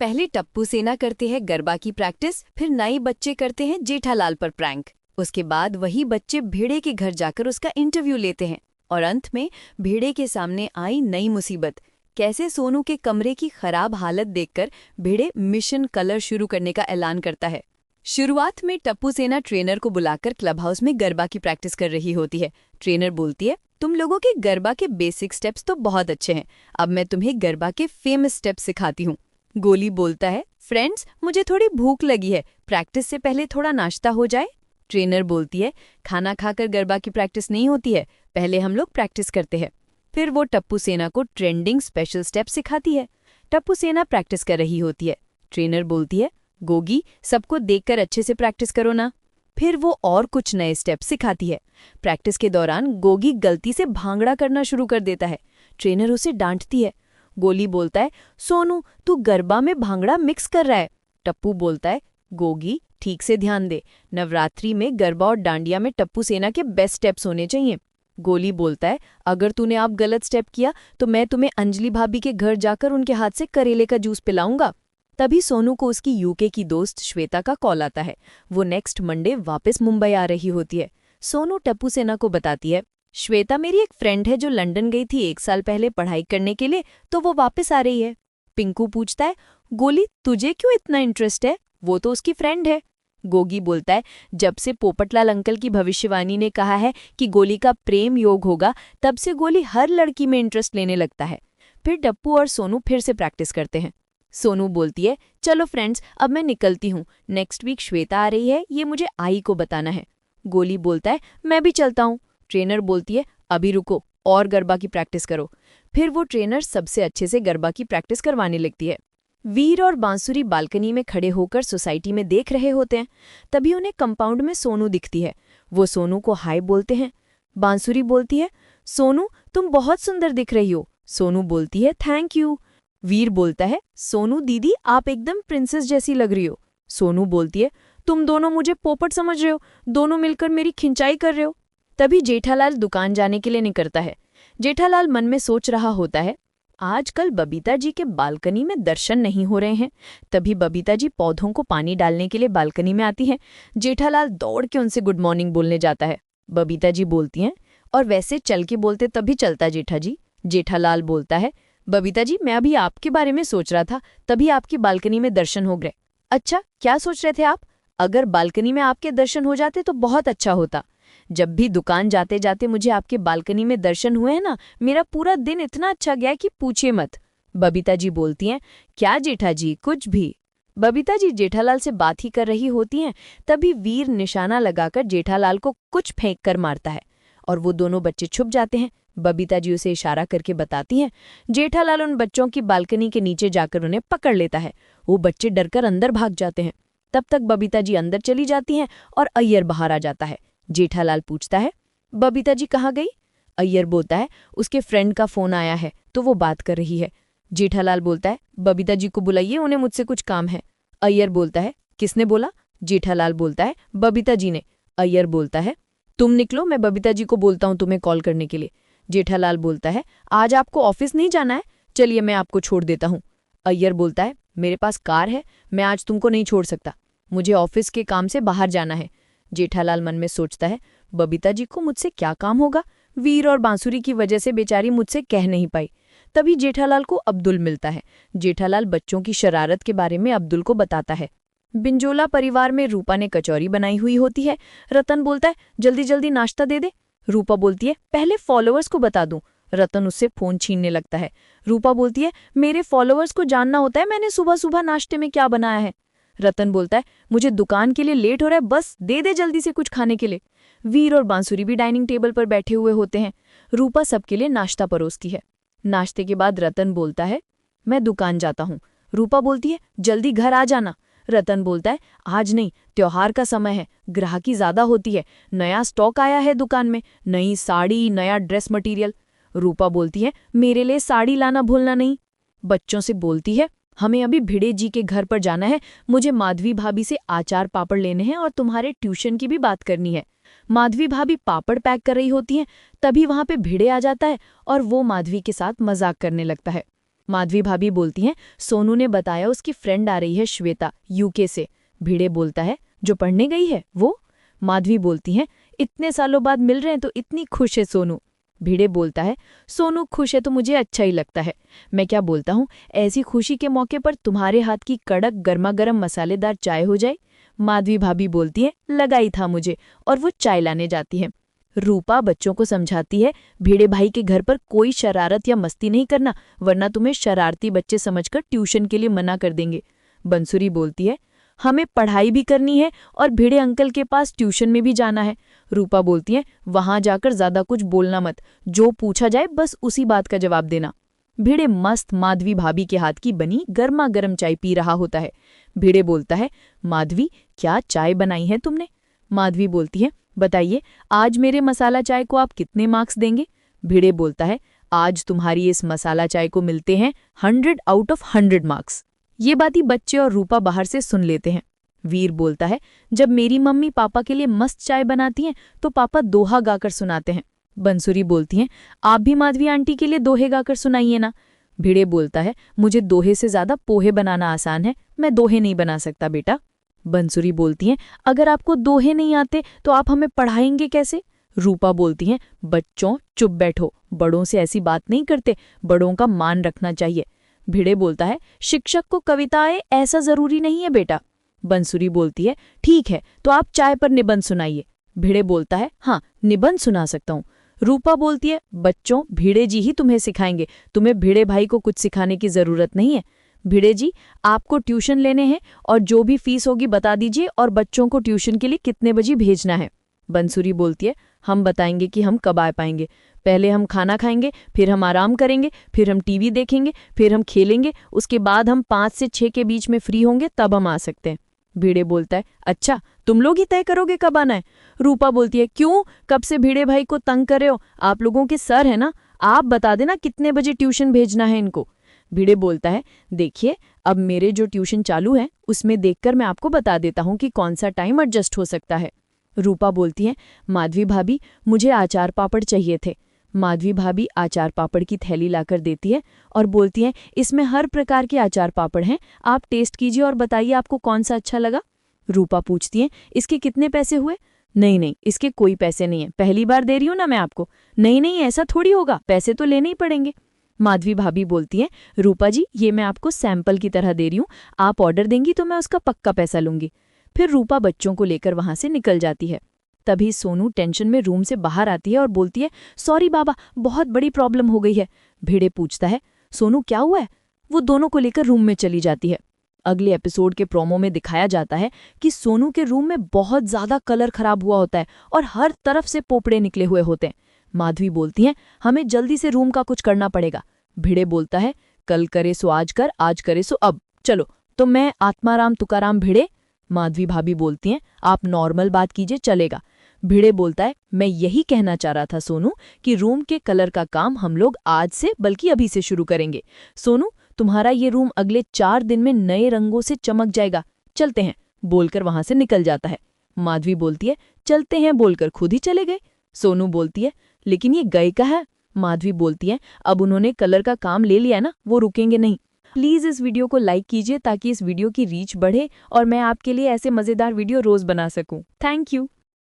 पहले टप्पू सेना करते हैं गरबा की प्रैक्टिस, फिर नए बच्चे करते हैं जेठालाल पर प्रैंक। उसके बाद वही बच्चे भेड़े के घर जाकर उसका इंटरव्यू लेते हैं और अंत में भेड़े के सामने आई नई मुसीबत। कैसे सोनू के कमरे की खराब हालत देखकर भेड़े मिशन कलर शुरू करने का ऐलान करता है। शुरुआत में टप्पू सेना ट्रेनर को बुलाकर क्लब हाउस में गरबा की प्रैक्टिस कर रही होती है। ट्रेनर बोलती है, तुम लोगों के गरबा के बेसिक स्टेप्स तो बहुत अच्छे हैं, अब मैं तुम्हें गरबा के फेमस स्टेप्स सिखाती हूँ। गोली बोलता है, फ्रेंड्स मुझे थोड़ी भूख लगी है, प्रैक्टिस से पहले थोड़ा नाश्ता हो जाए। ट्रेनर बोलती है, खाना खाकर गरबा की प्रैक्टिस नहीं होती है, पहले हम लोग प्रैक्टिस करते हैं। फिर वो टप्पू सेना को ट्रेंडिंग स्पेशल स्टेप सिखाती है। टप्पू सेना प्रैक्टिस कर रही होती है। ट्रेनर बोलती है, गोगी सबको देखकर अच्छे से प्रैक्टिस करो ना। फिर वो और कुछ नए स्टेप सिखाती है। प्रैक्टिस के दौरान गोगी गलती से भांगड़ा करना शुरू कर देता है। ट्रेनर उसे डांटती है। गोली बोलता है, सोनू तू गरबा में भांगड़ा मिक्स कर रहा है। टप्पू बोलता है, गोगी ठीक से ध्यान दे, नवरात्रि में गरबा और डांडिया में टप्पू सेना के बेस्ट स्टेप्स होने चाहिए। गोली बोलता है, अगर तूने आप गलत स्टेप किया तो मैं तुम्हें अंजलि भाभी के घर जाकर उनके हाथ से करेले का जूस पिलाऊंगा। तभी सोनू को उसकी यूके की दोस्त श्वेता का कॉल आता है। वो नेक्स्ट मंडे वापस मुंबई आ रही होती है। सोनू टप्पू सेना को बताती है, श्वेता मेरी एक फ्रेंड है जो लंदन गई थी 1 साल पहले पढ़ाई करने के लिए, तो वो वापस आ रही है। पिंकू पूछता है, गोली तुझे क्यों इतना इंटरेस्ट है, वो तो उसकी फ्रेंड है। गोगी बोलता है, जब से पोपटलाल अंकल की भविष्यवाणी ने कहा है कि गोली का प्रेम योग होगा, तब से गोली हर लड़की में इंटरेस्ट लेने लगता है। फिर टप्पू और सोनू फिर से प्रैक्टिस करते हैं। सोनू बोलती है, चलो फ्रेंड्स अब मैं निकलती हूँ, नेक्स्ट वीक श्वेता आ रही है, ये मुझे आई को बताना है। गोली बोलता है, मैं भी चलता हूँ। ट्रेनर बोलती है, अभी रुको और गरबा की प्रैक्टिस करो। फिर वो ट्रेनर सबसे अच्छे से गरबा की प्रैक्टिस करवाने लगती है। वीर और बांसुरी बालकनी में खड़े होकर सोसाइटी में देख रहे होते हैं। तभी उन्हें कंपाउंड में सोनू दिखती है। वो सोनू को हाय बोलते हैं। बांसुरी बोलती है, सोनू तुम बहुत सुंदर दिख रही हो। सोनू बोलती है, थैंक यू। वीर बोलता है, सोनू दीदी आप एकदम प्रिंसेस जैसी लग रही हो। सोनू बोलती है, तुम दोनों मुझे पोपट समझ रहे हो, दोनों मिलकर मेरी खिंचाई कर रहे हो। तभी जेठालाल दुकान जाने के लिए निकलता है। जेठालाल मन में सोच रहा होता है, आजकल बबीता जी के बालकनी में दर्शन नहीं हो रहे हैं। तभी बबीता जी पौधों को पानी डालने के लिए बालकनी में आती हैं। जेठालाल दौड़ के उनसे गुड मॉर्निंग बोलने जाता है। बबीता जी बोलती हैं, और वैसे चल के बोलते तभी चलता जेठा जी। जेठालाल बोलता है, बबीता जी मैं अभी आपके बारे में सोच रहा था, तभी आपकी बालकनी में दर्शन हो गए। अच्छा क्या सोच रहे थे आप? अगर बालकनी में आपके दर्शन हो जाते तो बहुत अच्छा होता। जब भी दुकान जाते जाते मुझे आपके बालकनी में दर्शन हुए हैं ना, मेरा पूरा दिन इतना अच्छा गया कि पूछिए मत। बबीता जी बोलती हैं, क्या जेठा जी कुछ भी। बबीता जी जेठालाल से बात ही कर रही होती हैं। तभी वीर निशाना लगाकर जेठालाल को कुछ फेंक कर मारता है और वो दोनों बच्चे छुप जाते हैं। बबीता जी उसे इशारा करके बताती हैं। जेठालाल उन बच्चों की बालकनी के नीचे जाकर उन्हें पकड़ लेता है। वो बच्चे डरकर अंदर भाग जाते हैं। तब तक बबीता जी अंदर चली जाती हैं और अय्यर बाहर आ जाता है। जेठालाल पूछता है, बबीता जी कहाँ गई? अय्यर बोलता है, उसके फ्रेंड का फोन आया है तो वो बात कर रही है। जेठालाल बोलता है, बबीता जी को बुलाइए, उन्हें मुझसे कुछ काम है। अय्यर बोलता है, किसने बोला? जेठालाल बोलता है, बबीता जी ने। अय्यर बोलता है, तुम निकलो, मैं बबीता जी को बोलता हूँ तुम्हें कॉल करने के लिए। जेठालाल बोलता है, आज आपको ऑफिस नहीं जाना है, चलिए मैं आपको छोड़ देता हूँ। अय्यर बोलता है, मेरे पास कार है, मैं आज तुमको नहीं छोड़ सकता, मुझे ऑफिस के काम से बाहर जाना है। जेठालाल मन में सोचता है, बबीता जी को मुझसे क्या काम होगा, वीर और बांसुरी की वजह से बेचारी मुझसे कह नहीं पाई। तभी जेठालाल को अब्दुल मिलता है। जेठालाल बच्चों की शरारत के बारे में अब्दुल को बताता है। बिंजोला परिवार में रूपा ने कचौरी बनाई हुई होती है। रतन बोलता है, जल्दी जल्दी नाश्ता दे दे। रूपा बोलती है, पहले फॉलोअर्स को बता दूं। रतन उससे फोन छीनने लगता है। रूपा बोलती है, मेरे फॉलोअर्स को जानना होता है मैंने सुबह सुबह नाश्ते में क्या बनाया है। रतन बोलता है, मुझे दुकान के लिए लेट हो रहा है, बस दे दे जल्दी से कुछ खाने के लिए। वीर और बांसुरी भी डाइनिंग टेबल पर बैठे हुए होते हैं। रूपा सबके लिए नाश्ता परोसती है। नाश्ते के बाद रतन बोलता है, मैं दुकान जाता हूँ। रूपा बोलती है, जल्दी घर आ जाना। रतन बोलता है, आज नहीं, त्योहार का समय है, ग्राहकी ज्यादा होती है, नया स्टॉक आया है दुकान में, नई साड़ी, नया ड्रेस मटेरियल। रूपा बोलती है, मेरे लिए साड़ी लाना भूलना नहीं। बच्चों से बोलती है, हमें अभी भिड़े जी के घर पर जाना है, मुझे माधवी भाभी से आचार पापड़ लेने हैं और तुम्हारे ट्यूशन की भी बात करनी है। माधवी भाभी पापड़ पैक कर रही होती हैं। तभी वहां पे भिड़े आ जाता है और वो माधवी के साथ मजाक करने लगता है। माधवी भाभी बोलती हैं, सोनू ने बताया उसकी फ्रेंड आ रही है श्वेता, यूके से। भिड़े बोलता है, जो पढ़ने गई है वो? माधवी बोलती हैं, इतने सालों बाद मिल रहे हैं तो इतनी खुश है सोनू। भिड़े बोलता है, सोनू खुश है तो मुझे अच्छा ही लगता है। मैं क्या बोलता हूँ, ऐसी खुशी के मौके पर तुम्हारे हाथ की कड़क गर्मा गर्म मसालेदार चाय हो जाए। माधवी भाभी बोलती है, लगा ही था मुझे, और वो चाय लाने जाती है। रूपा बच्चों को समझाती है, भिड़े भाई के घर पर कोई शरारत या मस्ती नहीं करना, वरना तुम्हें शरारती बच्चे समझकर ट्यूशन के लिए मना कर देंगे। बंसुरी बोलती है, हमें पढ़ाई भी करनी है और भिड़े अंकल के पास ट्यूशन में भी जाना है। रूपा बोलती है, वहां जाकर ज्यादा कुछ बोलना मत, जो पूछा जाए बस उसी बात का जवाब देना। भिड़े मस्त माधवी भाभी के हाथ की बनी गर्मा गर्म चाय पी रहा होता है। भिड़े बोलता है, माधवी क्या चाय बनाई है तुमने? माधवी बोलती है, बताइए आज मेरे मसाला चाय को आप कितने मार्क्स देंगे? भिड़े बोलता है, आज तुम्हारी इस मसाला चाय को मिलते हैं 100 आउट ऑफ 100 मार्क्स। ये बातें बच्चे और रूपा बाहर से सुन लेते हैं। वीर बोलता है, जब मेरी मम्मी पापा के लिए मस्त चाय बनाती हैं तो पापा दोहा गाकर सुनाते हैं। बंसुरी बोलती हैं, आप भी माधवी आंटी के लिए दोहे गाकर सुनाइए ना। भिड़े बोलता है, मुझे दोहे से ज्यादा पोहे बनाना आसान है, मैं दोहे नहीं बना सकता बेटा। बंसुरी बोलती हैं, अगर आपको दोहे नहीं आते तो आप हमें पढ़ाएंगे कैसे? रूपा बोलती हैं, बच्चों चुप बैठो, बड़ों से ऐसी बात नहीं करते, बड़ों का मान रखना चाहिए। भिड़े बोलता है, शिक्षक को कविताएं ऐसा जरूरी नहीं है बेटा। बंसुरी बोलती है, ठीक है तो आप चाय पर निबंध सुनाइए। भिड़े बोलता है, हाँ निबंध सुना सकता हूँ। रूपा बोलती है, बच्चों भिड़े जी ही तुम्हें सिखाएंगे, तुम्हें भिड़े भाई को कुछ सिखाने की जरूरत नहीं है। भिड़े जी आपको ट्यूशन लेने हैं और जो भी फीस होगी बता दीजिए, और बच्चों को ट्यूशन के लिए कितने बजे भेजना है। बंसुरी बोलती है, हम बताएंगे कि हम कब आ पाएंगे, पहले हम खाना खाएंगे, फिर हम आराम करेंगे, फिर हम टीवी देखेंगे, फिर हम खेलेंगे, उसके बाद हम 5 से 6 के बीच में फ्री होंगे, तब हम आ सकते हैं। भिड़े बोलता है, अच्छा तुम लोग ही तय करोगे कब आना है? रूपा बोलती है, क्यों, कब से भिड़े भाई को तंग कर रहे हो, आप लोगों के सर है ना, आप बता देना कितने बजे ट्यूशन भेजना है इनको। भिड़े बोलता है, देखिए अब मेरे जो ट्यूशन चालू है उसमें देखकर मैं आपको बता देता हूँ कि कौन सा टाइम एडजस्ट हो सकता है। रूपा बोलती है, माधवी भाभी मुझे अचार पापड़ चाहिए थे। माधवी भाभी अचार पापड़ की थैली लाकर देती है और बोलती है, इसमें हर प्रकार के अचार पापड़ हैं, आप टेस्ट कीजिए और बताइए आपको कौन सा अच्छा लगा। रूपा पूछती है, इसके कितने पैसे हुए? नहीं नहीं इसके कोई पैसे नहीं है, पहली बार दे रही हूँ ना मैं आपको। नहीं नहीं ऐसा थोड़ी होगा, पैसे तो लेने ही पड़ेंगे। माधवी भाभी बोलती है, रूपा जी ये मैं आपको सैंपल की तरह दे रही हूँ, आप ऑर्डर देंगी तो मैं उसका पक्का पैसा लूंगी। फिर रूपा बच्चों को लेकर वहां से निकल जाती है। तभी सोनू टेंशन में रूम से बाहर आती है और बोलती है, सॉरी बाबा बहुत बड़ी प्रॉब्लम हो गई है। भिड़े पूछता है, सोनू क्या हुआ है? वो दोनों को लेकर रूम में चली जाती है। अगले एपिसोड के प्रोमो में दिखाया जाता है कि सोनू के रूम में बहुत ज्यादा कलर खराब हुआ होता है और हर तरफ से पोपड़े निकले हुए होते हैं। माधवी बोलती हैं, हमें जल्दी से रूम का कुछ करना पड़ेगा। भिड़े बोलता है, कल करे सो आज कर, आज करे सो अब, चलो तो मैं आत्माराम तुकाराम भिड़े। माधवी भाभी बोलती हैं, आप नॉर्मल बात कीजिए चलेगा। भिड़े बोलता है, मैं यही कहना चाह रहा था सोनू कि रूम के कलर का काम हम लोग आज से बल्कि अभी से शुरू करेंगे। सोनू तुम्हारा ये रूम अगले 4 दिन में नए रंगों से चमक जाएगा, चलते हैं, बोलकर वहां से निकल जाता है। माधवी बोलती है, चलते हैं बोलकर खुद ही चले गए। सोनू बोलती है, लेकिन ये गए कहाँ है? माधवी बोलती है, अब उन्होंने कलर का काम ले लिया ना, वो रुकेंगे नहीं। प्लीज़ इस वीडियो को लाइक कीजिए ताकि इस वीडियो की रीच बढ़े और मैं आपके लिए ऐसे मज़ेदार वीडियो रोज़ बना सकूं। Thank you.